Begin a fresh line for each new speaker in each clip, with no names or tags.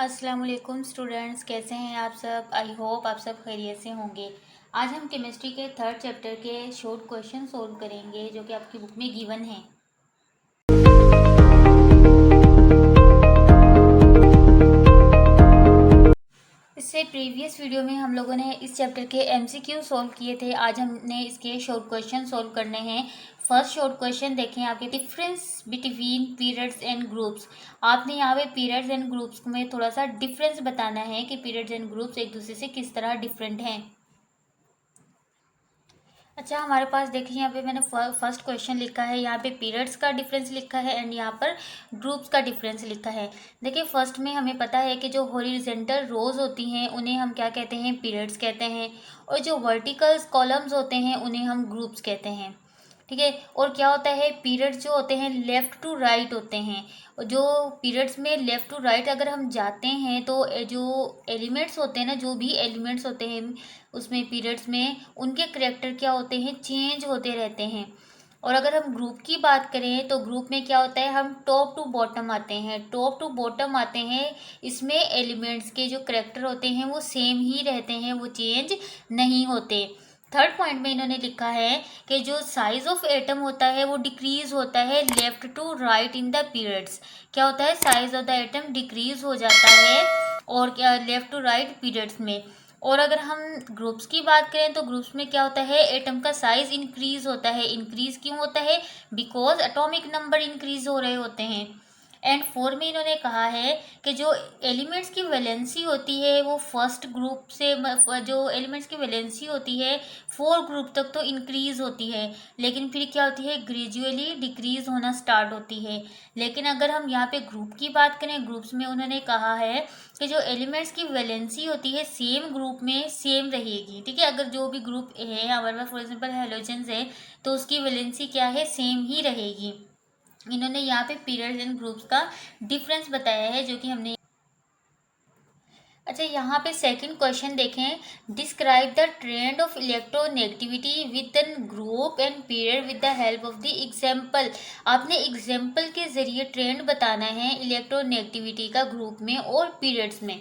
अस्सलाम वालेकुम स्टूडेंट्स, कैसे हैं आप सब। आई होप आप सब खैरियत से होंगे। आज हम केमिस्ट्री के थर्ड चैप्टर के शॉर्ट क्वेश्चन सोल्व करेंगे जो कि आपकी बुक में गिवन है। इससे प्रीवियस वीडियो में हम लोगों ने इस चैप्टर के एमसीक्यू सॉल्व किए थे। आज हमने इसके शॉर्ट क्वेश्चन सॉल्व करने हैं। फर्स्ट शॉर्ट क्वेश्चन देखें आपके, difference between periods and groups. आपने यहाँ पे पीरियड्स एंड ग्रुप्स में थोड़ा सा डिफरेंस बताना है कि पीरियड्स एंड ग्रुप्स एक दूसरे से किस तरह डिफरेंट हैं। अच्छा, हमारे पास देखिए यहाँ पे मैंने फर्स्ट क्वेश्चन लिखा है, यहाँ पे पीरियड्स का डिफरेंस लिखा है एंड यहाँ पर ग्रुप्स का डिफरेंस लिखा है। देखिए फर्स्ट में हमें पता है कि जो हॉरिजेंटल रोज होती हैं उन्हें हम क्या कहते हैं, पीरियड्स कहते हैं, और जो वर्टिकल कॉलम्स होते हैं उन्हें हम ग्रुप्स कहते हैं। ठीक है। और क्या होता है, पीरियड्स जो होते हैं लेफ़्ट टू राइट होते हैं। और जो पीरियड्स में लेफ़्ट टू राइट अगर हम जाते हैं तो जो एलिमेंट्स होते हैं ना, जो भी एलिमेंट्स होते हैं उसमें पीरियड्स में, उनके करेक्टर क्या होते हैं, चेंज होते रहते हैं। और अगर हम ग्रुप की बात करें तो ग्रुप में क्या होता है, हम टॉप टू बॉटम आते हैं, टॉप टू बॉटम आते हैं। इसमें एलिमेंट्स के जो करेक्टर होते हैं वो सेम ही रहते हैं, वो चेंज नहीं होते। थर्ड पॉइंट में इन्होंने लिखा है कि जो साइज ऑफ एटम होता है वो डिक्रीज होता है left to right in the periods. क्या होता है, size of the atom decrease हो जाता है और क्या, लेफ्ट टू राइट पीरियड्स में। और अगर हम ग्रुप्स की बात करें तो ग्रुप्स में क्या होता है, एटम का साइज इंक्रीज होता है। इंक्रीज क्यों होता है, बिकॉज एटॉमिक नंबर इंक्रीज हो रहे होते हैं। एंड फोर में इन्होंने कहा है कि जो एलिमेंट्स की वैलेंसी होती है वो फर्स्ट ग्रुप से, जो एलिमेंट्स की वैलेंसी होती है फोर ग्रुप तक तो इंक्रीज होती है, लेकिन फिर क्या होती है, ग्रेजुअली डिक्रीज होना स्टार्ट होती है। लेकिन अगर हम यहाँ पे ग्रुप की बात करें, ग्रुप्स में उन्होंने कहा है कि जो एलिमेंट्स की वैलेंसी होती है सेम ग्रुप में सेम रहेगी। ठीक है, अगर जो भी ग्रुप है हमारे पास, फॉर एग्जाम्पल हेलोजेंस है, तो उसकी वैलेंसी क्या है, सेम ही रहेगी। इन्होंने यहाँ पे पीरियड्स एंड ग्रुप्स का डिफरेंस बताया है जो कि हमने। अच्छा, यहाँ पे सेकंड क्वेश्चन देखें, describe the trend of electronegativity with in group and period with the help of the example. आपने एग्जाम्पल के जरिए ट्रेंड बताना है इलेक्ट्रोनेगेटिविटी का ग्रुप में और पीरियड्स में।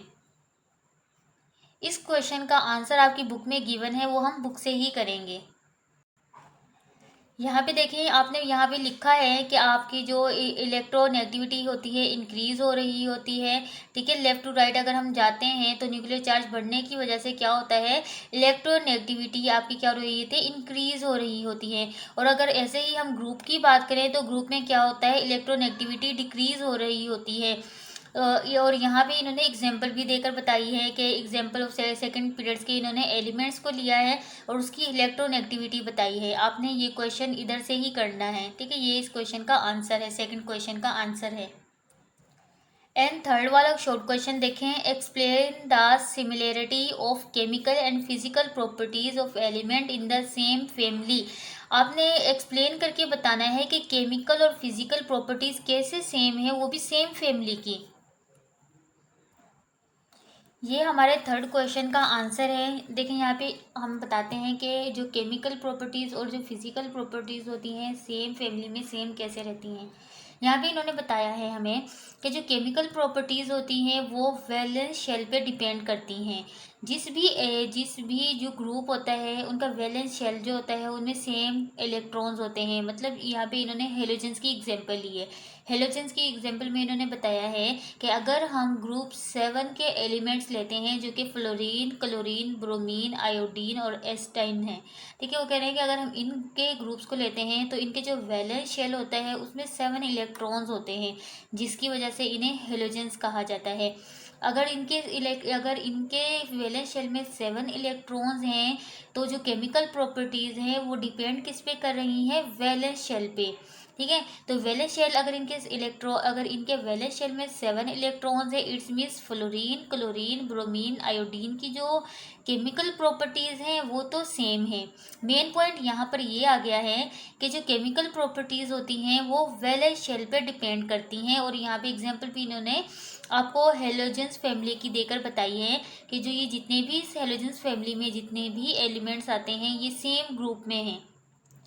इस क्वेश्चन का आंसर आपकी बुक में गिवन है, वो हम बुक से ही करेंगे। यहाँ पे देखिए, आपने यहाँ पे लिखा है कि आपकी जो इलेक्ट्रोनेगेटिविटी होती है इंक्रीज हो रही होती है। ठीक है, लेफ्ट टू राइट अगर हम जाते हैं तो न्यूक्लियर चार्ज बढ़ने की वजह से क्या होता है, इलेक्ट्रोनेगेटिविटी आपकी क्या हो रही थी, इंक्रीज हो रही होती है। और अगर ऐसे ही हम ग्रुप की बात करें तो ग्रुप में क्या होता है, इलेक्ट्रोनेगेटिविटी डिक्रीज हो रही होती है। और यहाँ पे इन्होंने एग्जाम्पल भी देकर बताई है कि एग्जाम्पल ऑफ सेकंड पीरियड्स के इन्होंने एलिमेंट्स को लिया है और उसकी इलेक्ट्रोनेगेटिविटी बताई है। आपने ये क्वेश्चन इधर से ही करना है। ठीक है, ये इस क्वेश्चन का आंसर है, सेकंड क्वेश्चन का आंसर है। एंड थर्ड वाला शॉर्ट क्वेश्चन देखें, explain the similarity of chemical and physical properties of element in the same family. आपने एक्सप्लेन करके बताना है कि केमिकल और फिजिकल प्रॉपर्टीज कैसे सेम है, वो भी सेम फैमिली की। ये हमारे थर्ड क्वेश्चन का आंसर है। देखिए यहाँ पे हम बताते हैं कि जो केमिकल प्रॉपर्टीज़ और जो फिजिकल प्रॉपर्टीज़ होती हैं सेम फैमिली में सेम कैसे रहती हैं। यहाँ पे इन्होंने बताया है हमें कि जो केमिकल प्रॉपर्टीज़ होती हैं वो वैलेंस शेल पे डिपेंड करती हैं। जिस भी जो ग्रुप होता है उनका वैलेंस शेल जो होता है उनमें सेम इलेक्ट्रॉन्स होते हैं। मतलब यहाँ पे इन्होंने हेलोजेंस की एग्जांपल ली है। हेलोजेंस की एग्जांपल में इन्होंने बताया है कि अगर हम ग्रुप 7 के एलिमेंट्स लेते हैं जो कि फ्लोरीन, क्लोरीन, ब्रोमीन, आयोडीन और एस्टाइन है। ठीक है, वो कह रहे हैं कि अगर हम इनके ग्रुप्स को लेते हैं तो इनके जो वैलेंस शेल होता है उसमें 7 इलेक्ट्रॉन्स होते हैं, जिसकी वजह से इन्हें हेलोजेंस कहा जाता है। अगर इनके वैलेंस शेल में 7 इलेक्ट्रॉन्स हैं तो जो केमिकल प्रॉपर्टीज़ हैं वो डिपेंड किस पे कर रही हैं, वैलेंस शेल पे। ठीक है, तो वैलेंस शेल अगर इनके वैलेंस शेल में 7 इलेक्ट्रॉन्स है, it's means fluorine, chlorine, bromine, iodine की जो केमिकल प्रॉपर्टीज़ हैं वो तो सेम है। मेन पॉइंट यहाँ पर ये आ गया है कि जो केमिकल प्रॉपर्टीज़ होती हैं वो वैलेंस शेल पे डिपेंड करती हैं। और यहाँ पे एग्जांपल भी इन्होंने आपको हेलोजेंस फैमिली की देकर बताई है कि जो ये जितने भी इस हेलोजेंस फैमिली में जितने भी एलिमेंट्स आते हैं ये सेम ग्रुप में हैं।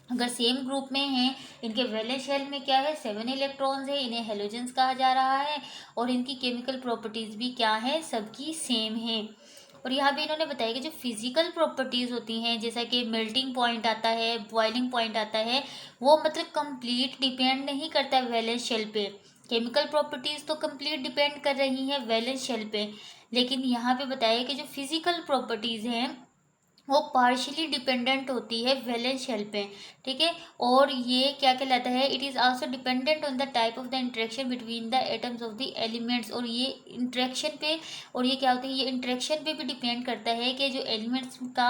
अगर सेम ग्रुप में हैं, इनके वैलेंस शेल में क्या है 7 इलेक्ट्रॉन्स है, इन्हें हेलोजेंस कहा जा रहा है। और इनकी केमिकल प्रॉपर्टीज़ भी क्या है, सबकी सेम है। और यहाँ पे इन्होंने बताया कि जो फिजिकल प्रॉपर्टीज़ होती हैं, जैसा कि मेल्टिंग पॉइंट आता है, बॉइलिंग पॉइंट आता है, वो मतलब कंप्लीट डिपेंड नहीं करता है वैलेंस शेल पे। केमिकल प्रॉपर्टीज़ तो कंप्लीट डिपेंड कर रही हैं वैलेंस शेल पे, लेकिन यहाँ पे बताया कि जो फिजिकल प्रॉपर्टीज़ हैं वो पार्शियली डिपेंडेंट होती है वैलेंस शेल पे। ठीक है, और ये क्या कहलाता है, it is also dependent on the type of the interaction between the atoms of the elements. और ये इंटरेक्शन पे, और ये क्या होता है, ये इंटरेक्शन पे भी डिपेंड करता है कि जो एलिमेंट्स का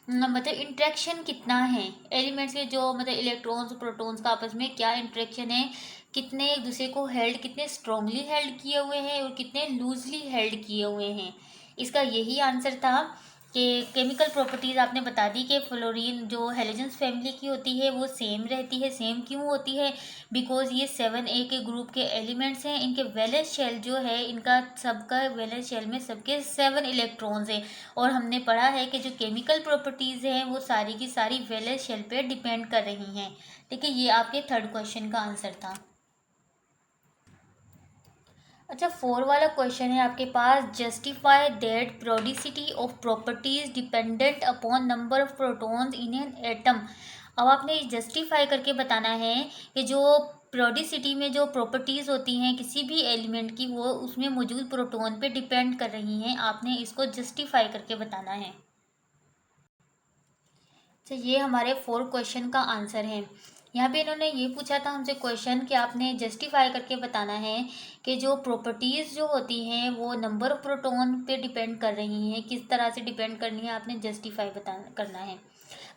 मतलब इंटरेक्शन कितना है, एलिमेंट्स के जो मतलब इलेक्ट्रॉन्स प्रोटॉन्स का आपस में क्या इंटरेक्शन है, कितने एक दूसरे को हेल्ड, कितने स्ट्रांगली हेल्ड किए हुए हैं और कितने लूजली हेल्ड किए हुए हैं। इसका यही आंसर था कि केमिकल प्रॉपर्टीज़ आपने बता दी कि फ्लोरीन जो हेलोजेंस फैमिली की होती है वो सेम रहती है। सेम क्यों होती है, बिकॉज ये 7A के ग्रुप के एलिमेंट्स हैं। इनके वैलेंस शेल जो है, इनका सबका वैलेंस शेल में सबके 7 इलेक्ट्रॉन्स हैं। और हमने पढ़ा है कि जो केमिकल प्रॉपर्टीज़ हैं वो सारी की सारी वैलेंस शेल पे डिपेंड कर रही हैं। ठीक है, ये आपके थर्ड क्वेश्चन का आंसर था। अच्छा, 4 वाला क्वेश्चन है आपके पास, justify that periodicity of properties dependent upon number of protons in an atom. अब आपने जस्टिफाई करके बताना है कि जो प्रोडिसिटी में जो प्रॉपर्टीज़ होती हैं किसी भी एलिमेंट की, वो उसमें मौजूद प्रोटॉन पे डिपेंड कर रही हैं। आपने इसको जस्टिफाई करके बताना है। तो ये हमारे 4 क्वेश्चन का आंसर है। यहाँ पे इन्होंने ये पूछा था हमसे क्वेश्चन कि आपने जस्टिफाई करके बताना है कि जो प्रॉपर्टीज़ जो होती हैं वो नंबर ऑफ प्रोटॉन पे डिपेंड कर रही हैं, किस तरह से डिपेंड करनी है, आपने जस्टिफाई बता करना है।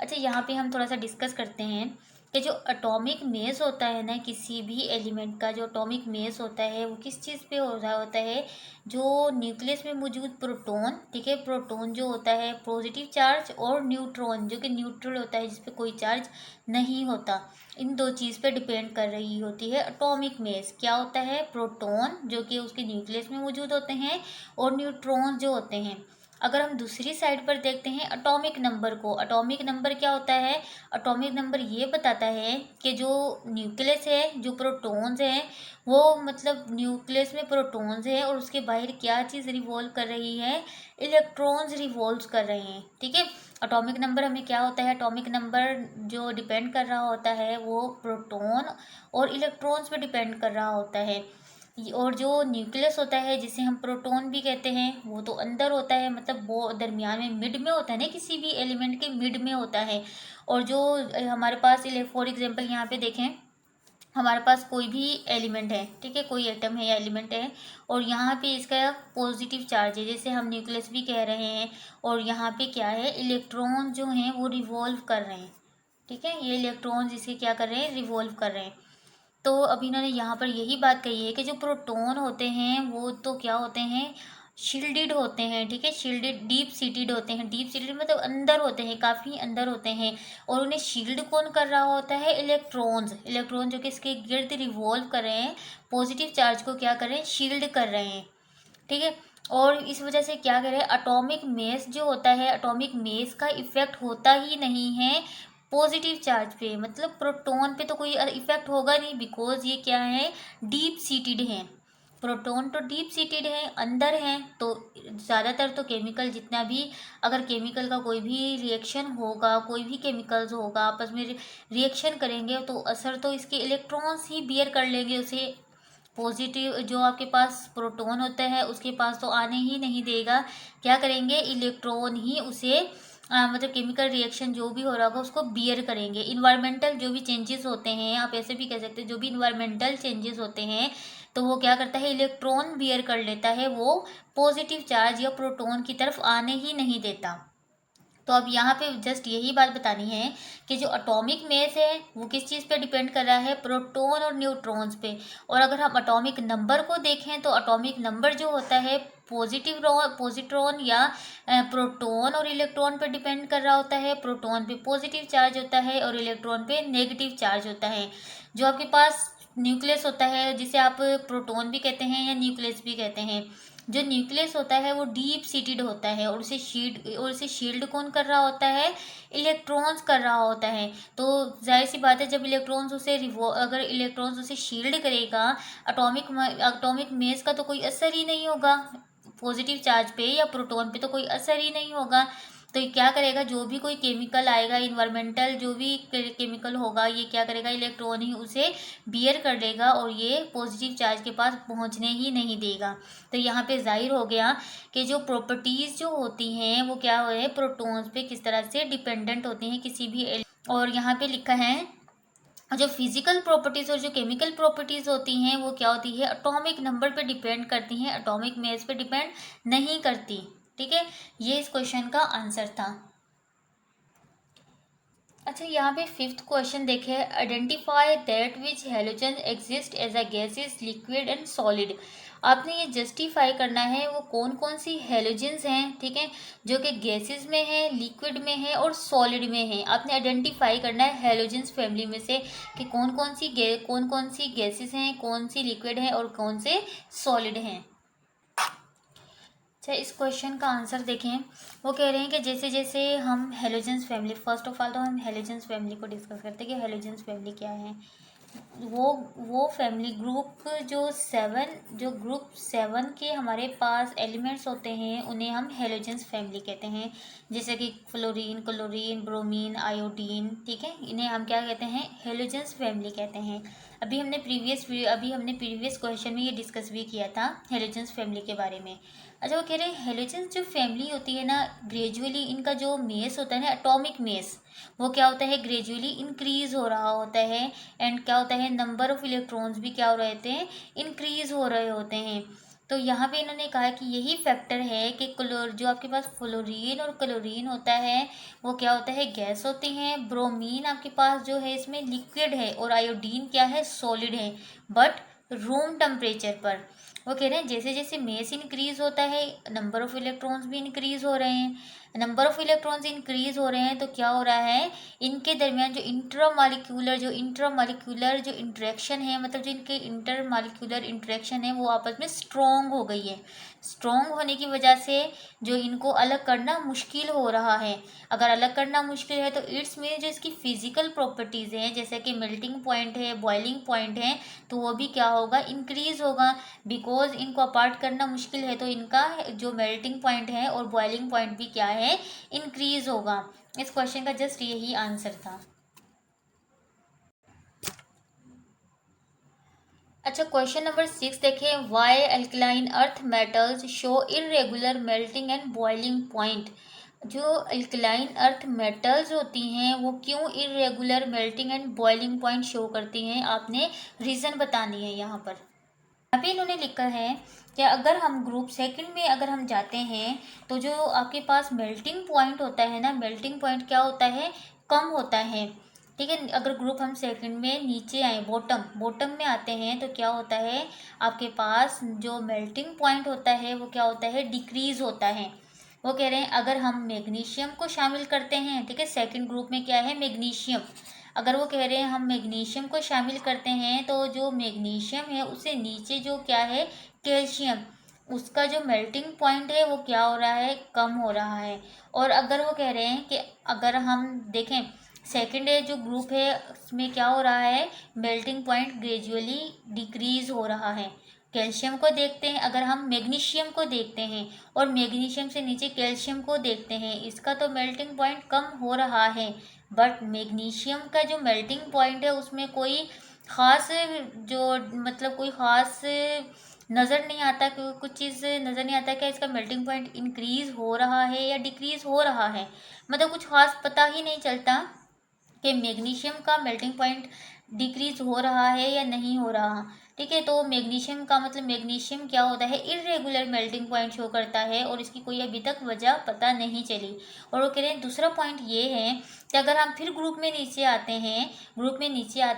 अच्छा, यहाँ पे हम थोड़ा सा डिस्कस करते हैं कि जो एटॉमिक मेस होता है ना, किसी भी एलिमेंट का जो एटॉमिक मेस होता है वो किस चीज़ पे हो रहा होता है, जो न्यूक्लियस में मौजूद प्रोटॉन, ठीक है, प्रोटॉन जो होता है पॉजिटिव चार्ज, और न्यूट्रॉन जो कि न्यूट्रल होता है, जिस पे कोई चार्ज नहीं होता, इन दो चीज़ पे डिपेंड कर रही होती है एटॉमिक मेस। क्या होता है, प्रोटॉन जो कि उसके न्यूक्लियस में मौजूद होते हैं, और न्यूट्रॉन जो होते हैं। अगर हम दूसरी साइड पर देखते हैं एटॉमिक नंबर को, एटॉमिक नंबर क्या होता है, एटॉमिक नंबर ये बताता है कि जो न्यूक्लियस है, जो प्रोटॉन्स हैं, वो मतलब न्यूक्लियस में प्रोटॉन्स है और उसके बाहर क्या चीज़ रिवॉल्व कर रही है, इलेक्ट्रॉन्स रिवॉल्व कर रहे हैं। ठीक है, एटॉमिक नंबर हमें क्या होता है, एटॉमिक नंबर जो डिपेंड कर रहा होता है वो प्रोटॉन और इलेक्ट्रॉन्स पे डिपेंड कर रहा होता है। और जो न्यूक्लियस होता है, जिसे हम प्रोटॉन भी कहते हैं, वो तो अंदर होता है, मतलब वो दरमियान में मिड में होता है ना, किसी भी एलिमेंट के मिड में होता है। और जो हमारे पास फॉर एग्जांपल यहाँ पे देखें, हमारे पास कोई भी एलिमेंट है, ठीक है, कोई एटम है या एलिमेंट है, और यहाँ पे इसका पॉजिटिव चार्ज है, जैसे हम न्यूक्लियस भी कह रहे हैं, और यहाँ पे क्या है, इलेक्ट्रॉन जो हैं वो रिवॉल्व कर रहे हैं। ठीक है, ये इलेक्ट्रॉन इसके क्या कर रहे हैं, रिवॉल्व कर रहे हैं। तो अब इन्होंने यहाँ पर यही बात कही है कि जो प्रोटॉन होते हैं वो तो क्या होते हैं, शील्डेड होते हैं। ठीक है, शील्डेड, डीप सीटेड होते हैं। डीप सीटेड मतलब अंदर होते हैं, काफ़ी अंदर होते हैं। और उन्हें शील्ड कौन कर रहा होता है, इलेक्ट्रॉन्स। इलेक्ट्रॉन जो कि इसके गिर्द रिवॉल्व कर रहे हैं, पॉजिटिव चार्ज को क्या कर रहे हैं, शील्ड कर रहे हैं। ठीक है, और इस वजह से क्या करें, एटॉमिक मेस जो होता है, एटॉमिक मेस का इफेक्ट होता ही नहीं है पॉजिटिव चार्ज पे, मतलब प्रोटॉन पे तो कोई इफेक्ट होगा नहीं, बिकॉज ये क्या है, डीप सीटेड हैं। प्रोटॉन तो डीप सीटेड है, अंदर हैं। तो ज़्यादातर तो केमिकल जितना भी, अगर केमिकल का कोई भी रिएक्शन होगा, कोई भी केमिकल्स होगा आपस में रिएक्शन करेंगे, तो असर तो इसके इलेक्ट्रॉन्स ही बियर कर लेंगे उसे। पॉजिटिव जो आपके पास प्रोटॉन होता है उसके पास तो आने ही नहीं देगा। क्या करेंगे, इलेक्ट्रॉन ही उसे मतलब केमिकल रिएक्शन जो भी हो रहा होगा उसको बियर करेंगे। इन्वायरमेंटल जो भी चेंजेस होते हैं, आप ऐसे भी कह सकते हैं, जो भी इन्वायरमेंटल चेंजेस होते हैं, तो वो क्या करता है, इलेक्ट्रॉन बियर कर लेता है, वो पॉजिटिव चार्ज या प्रोटॉन की तरफ आने ही नहीं देता। तो अब यहाँ पे जस्ट यही बात बतानी है कि जो एटॉमिक मेस है वो किस चीज़ पे डिपेंड कर रहा है, प्रोटॉन और न्यूट्रॉन्स पे। और अगर हम एटॉमिक नंबर को देखें तो एटॉमिक नंबर जो होता है पॉजिट्रॉन या प्रोटॉन और इलेक्ट्रॉन पे डिपेंड कर रहा होता है। प्रोटॉन पे पॉजिटिव चार्ज होता है और इलेक्ट्रॉन पे नेगेटिव चार्ज होता है। जो आपके पास न्यूक्लियस होता है, जिसे आप प्रोटॉन भी कहते हैं या न्यूक्लियस भी कहते हैं, जो न्यूक्लियस होता है वो डीप सीटेड होता है, और उसे शील्ड कौन कर रहा होता है, इलेक्ट्रॉन्स कर रहा होता है। तो जाहिर सी बात है, जब इलेक्ट्रॉन्स उसे अगर इलेक्ट्रॉन्स उसे शील्ड करेगा, एटॉमिक मेस का तो कोई असर ही नहीं होगा, पॉजिटिव चार्ज पे या प्रोटॉन पे तो कोई असर ही नहीं होगा। तो ये क्या करेगा, जो भी कोई केमिकल आएगा, इन्वायरमेंटल जो भी केमिकल होगा, ये क्या करेगा, इलेक्ट्रॉन ही उसे बियर कर लेगा और ये पॉजिटिव चार्ज के पास पहुंचने ही नहीं देगा। तो यहाँ पे जाहिर हो गया कि जो प्रॉपर्टीज़ जो होती हैं वो क्या है, प्रोटॉन्स पे किस तरह से डिपेंडेंट होती हैं किसी भी और यहाँ पे लिखा है जो फिजिकल प्रॉपर्टीज और जो केमिकल प्रॉपर्टीज होती हैं वो क्या होती है, एटॉमिक नंबर पे डिपेंड करती हैं, एटॉमिक मास पे डिपेंड नहीं करती। ठीक है, ये इस क्वेश्चन का आंसर था। अच्छा, यहाँ पे फिफ्थ क्वेश्चन देखे, identify that which halogen exist as a gases, liquid and solid. आपने ये जस्टिफाई करना है वो कौन कौन सी हेलोजेंस हैं, ठीक है, जो कि गैसेस में है, लिक्विड में है और सॉलिड में है। आपने आइडेंटिफाई करना है हेलोजेंस फैमिली में से कि कौन कौन सी गैसेस हैं, कौन सी लिक्विड हैं और कौन से सॉलिड हैं। अच्छा, इस क्वेश्चन का आंसर देखें, वो कह रहे हैं कि जैसे जैसे हम halogens family, first of all तो हम हेलोजेंस फैमिली को डिस्कस करते हैं कि हेलोजेंस फैमिली क्या है। वो फैमिली ग्रुप जो ग्रुप 7 के हमारे पास एलिमेंट्स होते हैं उन्हें हम हेलोजेंस फैमिली कहते हैं। जैसे कि फ्लोरीन, क्लोरीन, ब्रोमीन, आयोडीन, ठीक है, इन्हें हम क्या कहते हैं, हेलोजेंस फैमिली कहते हैं। अभी हमने प्रीवियस क्वेश्चन में ये डिस्कस भी किया था हेलोजेंस फैमिली के बारे में। अच्छा, वो कह रहे हैं हेलोजेंस जो फैमिली होती है ना, ग्रेजुअली इनका जो मेस होता है ना, एटॉमिक मेस, वो क्या होता है, ग्रेजुअली इंक्रीज हो रहा होता है। एंड क्या होता है, नंबर ऑफ इलेक्ट्रॉन्स भी क्या हो रहे होते हैं, इंक्रीज हो रहे होते हैं। तो यहाँ पे इन्होंने कहा कि यही फैक्टर है कि जो आपके पास फ्लोरीन और क्लोरीन होता है वो क्या होता है, गैस होती हैं। ब्रोमीन आपके पास जो है इसमें लिक्विड है और आयोडीन क्या है, सॉलिड है, बट रूम टेम्परेचर पर। वो कह रहे हैं जैसे जैसे मेस इंक्रीज होता है, नंबर ऑफ इलेक्ट्रॉन्स भी इंक्रीज हो रहे हैं। नंबर ऑफ इलेक्ट्रॉन्स इंक्रीज हो रहे हैं तो क्या हो रहा है, इनके दरमियान जो इंट्रामालिक्यूलर जो इंटरेक्शन है, मतलब जो इनके इंटरमालिक्यूलर इंटरेक्शन है वो आपस में स्ट्रॉन्ग हो गई है। स्ट्रॉन्ग होने की वजह से जो इनको अलग करना मुश्किल हो रहा है। अगर अलग करना मुश्किल है तो इट्स में जो इसकी फिजिकल प्रॉपर्टीज़ हैं, जैसे कि मेल्टिंग पॉइंट है, बॉइलिंग पॉइंट है, तो वो भी क्या होगा, इंक्रीज होगा। बिकॉज इनको अपार्ट करना मुश्किल है तो इनका जो मेल्टिंग पॉइंट है और बॉइलिंग पॉइंट भी क्या है, इंक्रीज होगा। इस क्वेश्चन का जस्ट यही आंसर था। अच्छा, क्वेश्चन नंबर 6 देखें, why alkaline earth metals show irregular melting and boiling point. जो अल्कलाइन अर्थ मेटल्स होती हैं वो क्यों irregular melting and boiling point show करती हैं, आपने रीज़न बतानी है यहाँ पर। अभी इन्होंने लिखा है कि अगर हम ग्रुप सेकंड में अगर हम जाते हैं तो जो आपके पास मेल्टिंग पॉइंट होता है ना, मेल्टिंग पॉइंट क्या होता है, कम होता है। ठीक है, अगर ग्रुप हम सेकंड में नीचे आए, बॉटम में आते हैं तो क्या होता है, आपके पास जो मेल्टिंग पॉइंट होता है वो क्या होता है, डिक्रीज होता है। वो कह रहे हैं अगर हम मैग्नीशियम को शामिल करते हैं, ठीक है, सेकंड ग्रुप में क्या है, मैग्नीशियम। अगर वो कह रहे हैं हम मैग्नीशियम को शामिल करते हैं तो जो मैग्नीशियम है उससे नीचे जो क्या है, कैल्शियम, उसका जो मेल्टिंग पॉइंट है वो क्या हो रहा है, कम हो रहा है। और अगर वो कह रहे हैं कि अगर हम देखें सेकंड जो ग्रुप है उसमें क्या हो रहा है, मेल्टिंग पॉइंट ग्रेजुअली डिक्रीज हो रहा है। कैल्शियम को देखते हैं, अगर हम मैग्नीशियम को देखते हैं और मैग्नीशियम से नीचे कैल्शियम को देखते हैं, इसका तो मेल्टिंग पॉइंट कम हो रहा है। बट मैग्नीशियम का जो मेल्टिंग पॉइंट है उसमें कोई ख़ास जो मतलब कोई ख़ास नज़र नहीं आता कि कुछ चीज़ नज़र नहीं आता कि इसका मेल्टिंग पॉइंट इंक्रीज़ हो रहा है या डिक्रीज़ हो रहा है। मतलब कुछ ख़ास पता ही नहीं चलता कि मैग्नीशियम का मेल्टिंग पॉइंट डिक्रीज हो रहा है या नहीं हो रहा। ठीक है, तो मैग्नीशियम का मतलब मैग्नीशियम क्या होता है, इरेगुलर मेल्टिंग पॉइंट शो करता है और इसकी कोई अभी तक वजह पता नहीं चली। और वो कह रहे हैं दूसरा पॉइंट ये है कि अगर हम फिर ग्रुप में नीचे आते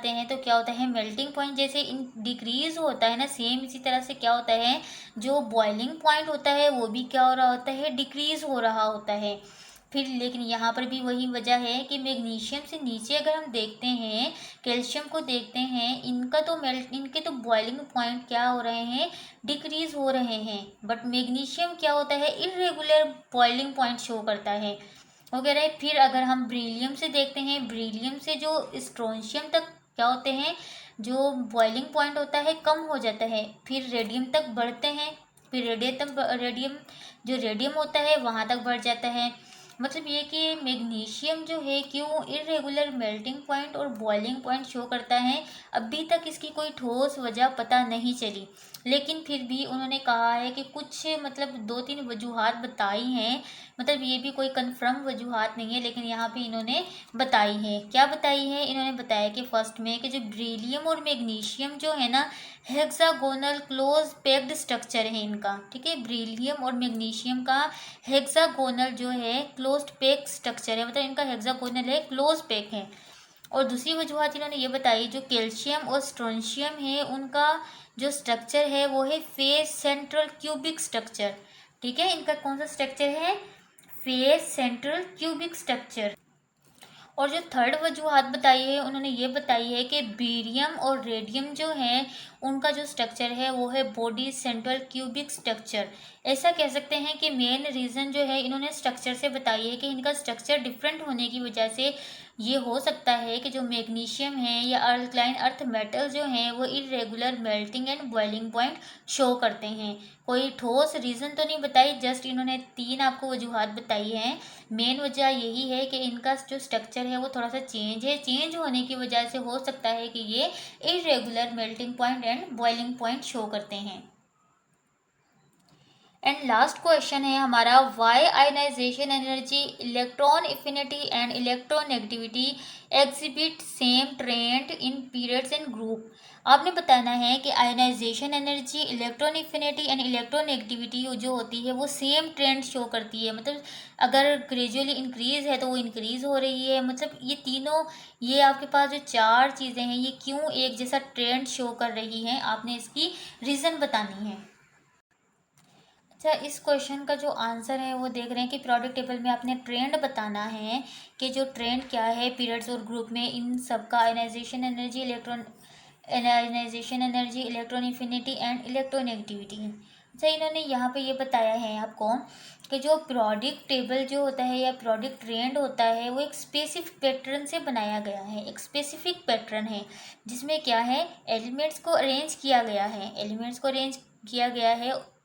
हैं तो क्या होता है, मेल्टिंग पॉइंट जैसे इन डिक्रीज होता है ना, सेम इसी तरह से क्या होता है, जो बॉइलिंग पॉइंट होता है वो भी क्या हो रहा होता है, डिक्रीज हो रहा होता है। फिर लेकिन यहाँ पर भी वही वजह है कि मैग्नीशियम से नीचे अगर हम देखते हैं, कैल्शियम को देखते हैं, इनके तो बॉइलिंग पॉइंट क्या हो रहे हैं, डिक्रीज हो रहे हैं। बट मैग्नीशियम क्या होता है, इरेगुलर बॉइलिंग पॉइंट शो करता है वगैरह। फिर अगर हम बेरिलियम से देखते हैं, बेरिलियम से जो स्ट्रोंशियम तक क्या होते हैं, जो बॉइलिंग पॉइंट होता है कम हो जाता है, फिर रेडियम तक बढ़ते हैं, फिर रेडियम जो रेडियम होता है वहाँ तक बढ़ जाता है। मतलब ये कि मैग्नीशियम जो है क्यों इरेगुलर मेल्टिंग पॉइंट और बॉइलिंग पॉइंट शो करता है, अभी तक इसकी कोई ठोस वजह पता नहीं चली। लेकिन फिर भी उन्होंने कहा है कि कुछ मतलब 2-3 वजूहात बताई हैं, मतलब ये भी कोई कंफर्म वजूहात नहीं है, लेकिन यहाँ पे इन्होंने बताई है। क्या बताई है, इन्होंने बताया कि फर्स्ट में कि जो बेरिलियम और मैग्नीशियम जो है ना, हेक्सागोनल क्लोज पैक्ड स्ट्रक्चर है इनका, ठीक है। बेरिलियम और मैग्नीशियम का हेक्सागोनल जो है क्लोज्ड पैक स्ट्रक्चर है, मतलब इनका हेक्सागोनल है, क्लोज पैक है। और दूसरी वजूहत इन्होंने ये बताई, जो कैल्शियम और स्ट्रोंशियम है उनका जो स्ट्रक्चर है वो है फेस सेंट्रल क्यूबिक स्ट्रक्चर, ठीक है। इनका कौन सा स्ट्रक्चर है, फेस सेंट्रल क्यूबिक स्ट्रक्चर। और जो थर्ड वजूहत बताई है, उन्होंने ये बताई है कि बेरियम और रेडियम जो है उनका जो स्ट्रक्चर है वो है बॉडी सेंट्रल क्यूबिक स्ट्रक्चर। ऐसा कह सकते हैं कि मेन रीज़न जो है इन्होंने स्ट्रक्चर से बताई है कि इनका स्ट्रक्चर डिफरेंट होने की वजह से ये हो सकता है कि जो मैग्नीशियम है या अल्कलाइन अर्थ मेटल जो हैं वो irregular melting and boiling point show करते हैं। कोई ठोस रीज़न तो नहीं बताई, जस्ट इन्होंने 3 आपको वजूहत बताई हैं। मेन वजह यही है कि इनका जो स्ट्रक्चर है वो थोड़ा सा चेंज है, चेंज होने की वजह से हो सकता है कि ये irregular melting point and boiling point show करते हैं। एंड लास्ट क्वेश्चन है हमारा, why ionisation energy, electron affinity and electronegativity exhibit same trend in periods and group. आपने बताना है कि ionisation energy, electron affinity and electronegativity जो होती है वो सेम ट्रेंड शो करती है, मतलब अगर ग्रेजुअली इंक्रीज है तो वो इंक्रीज हो रही है। मतलब ये तीनों, ये आपके पास जो 4 चीज़ें हैं ये क्यों एक जैसा ट्रेंड शो कर रही हैं, आपने इसकी रीज़न बतानी है। अच्छा, इस क्वेश्चन का जो आंसर है वो देख रहे हैं कि प्रोडक्ट टेबल में आपने ट्रेंड बताना है कि जो ट्रेंड क्या है पीरियड्स और ग्रुप में, इन सब का ionisation energy, electron affinity and electronegativity. अच्छा, इन्होंने यहाँ पे ये बताया है आपको कि जो प्रोडक्ट टेबल जो होता है या प्रोडक्ट ट्रेंड होता है वो एक स्पेसिफिक पैटर्न से बनाया गया है, एक स्पेसिफिक पैटर्न है जिसमें क्या है, एलिमेंट्स को अरेंज किया गया है, एलिमेंट्स को अरेंज किया गया है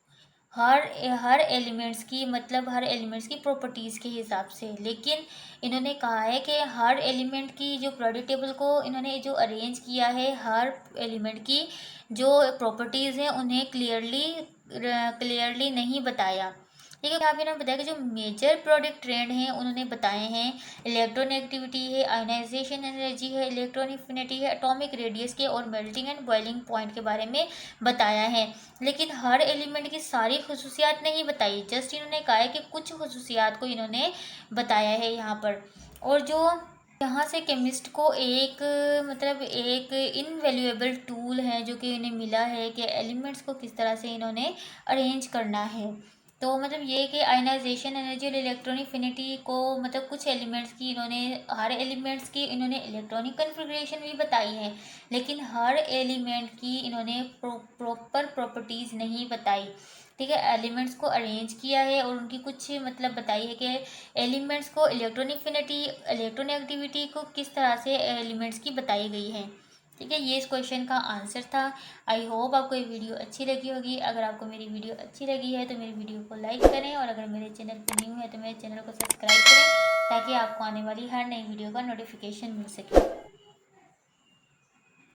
हर एलिमेंट्स की, मतलब हर एलिमेंट्स की प्रॉपर्टीज़ के हिसाब से। लेकिन इन्होंने कहा है कि हर एलिमेंट की जो प्रोडक्ट टेबल को इन्होंने जो अरेंज किया है, हर एलिमेंट की जो प्रॉपर्टीज़ हैं उन्हें क्लियरली नहीं बताया। ठीक है, यहाँ पे इन्होंने बताया कि जो मेजर प्रोडक्ट ट्रेंड हैं उन्होंने बताए हैं, इलेक्ट्रोनेगेटिविटी है, आयनाइजेशन एनर्जी है, इलेक्ट्रॉन एफिनिटी है, एटॉमिक रेडियस के और मेल्टिंग एंड बॉइलिंग पॉइंट के बारे में बताया है। लेकिन हर एलिमेंट की सारी खसूसियात नहीं बताई, जस्ट इन्होंने कहा है कि कुछ खसूसियात को इन्होंने बताया है यहाँ पर। और जो यहाँ से केमिस्ट को एक मतलब एक इनवैल्यूएबल टूल है जो कि इन्हें मिला है कि एलिमेंट्स को किस तरह से इन्होंने अरेंज करना है। तो मतलब ये कि आयनाइजेशन एनर्जी और इलेक्ट्रॉनिक एफिनिटी को, मतलब कुछ एलिमेंट्स की इन्होंने, हर एलिमेंट्स की इन्होंने इलेक्ट्रॉनिक कन्फिग्रेशन भी बताई है, लेकिन हर एलिमेंट की इन्होंने प्रॉपर प्रॉपर्टीज़ नहीं बताई। ठीक है, एलिमेंट्स को अरेंज किया है और उनकी कुछ मतलब बताई है कि एलिमेंट्स को इलेक्ट्रोनिफिनिटी, इलेक्ट्रोनेगेटिविटी को किस तरह से एलिमेंट्स की बताई गई है। ठीक है, ये इस क्वेश्चन का आंसर था। आई होप आपको ये वीडियो अच्छी लगी होगी। अगर आपको मेरी वीडियो अच्छी लगी है तो मेरी वीडियो को लाइक करें, और अगर मेरे चैनल पर न्यू है तो मेरे चैनल को सब्सक्राइब करें ताकि आपको आने वाली हर नई वीडियो का नोटिफिकेशन मिल सके।